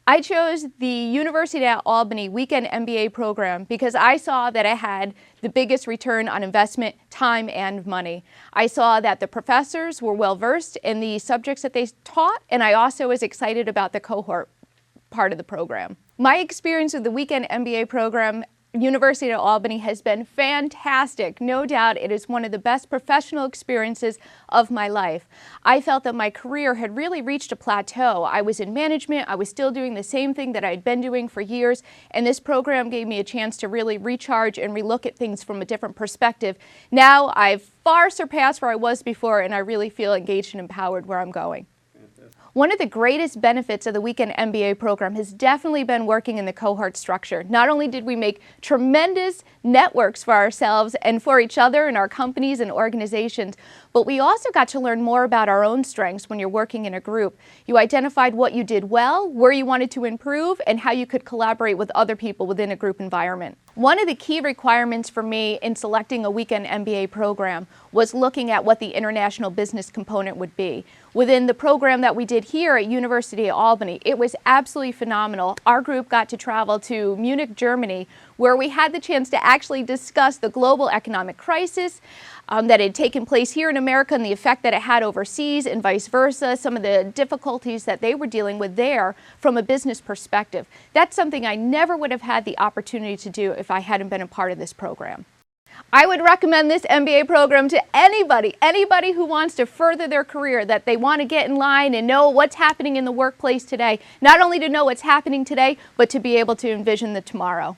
I chose the University at Albany Weekend MBA program because I saw that it had the biggest return on investment, time, and money. I saw that the professors were well-versed in the subjects that they taught, and I also was excited about the cohort part of the program. My experience with the Weekend MBA program University of Albany has been fantastic. No doubt it is one of the best professional experiences of my life. I felt that my career had really reached a plateau. I was in management, I was still doing the same thing that I'd been doing for years, and this program gave me a chance to really recharge and relook at things from a different perspective. Now I've far surpassed where I was before, and I really feel engaged and empowered where I'm going. One of the greatest benefits of the Weekend MBA program has definitely been working in the cohort structure. Not only did we make tremendous networks for ourselves and for each other in our companies and organizations, but we also got to learn more about our own strengths when you're working in a group. You identified what you did well, where you wanted to improve, and how you could collaborate with other people within a group environment. One of the key requirements for me in selecting a Weekend MBA program was looking at what the international business component would be. Within the program that we did here at University of Albany, it was absolutely phenomenal. Our group got to travel to Munich, Germany, where we had the chance to actually discuss the global economic crisis that had taken place here in America and the effect that it had overseas and vice versa, some of the difficulties that they were dealing with there from a business perspective. That's something I never would have had the opportunity to do if I hadn't been a part of this program. I would recommend this MBA program to anybody who wants to further their career, that they want to get in line and know what's happening in the workplace today. Not only to know what's happening today, but to be able to envision the tomorrow.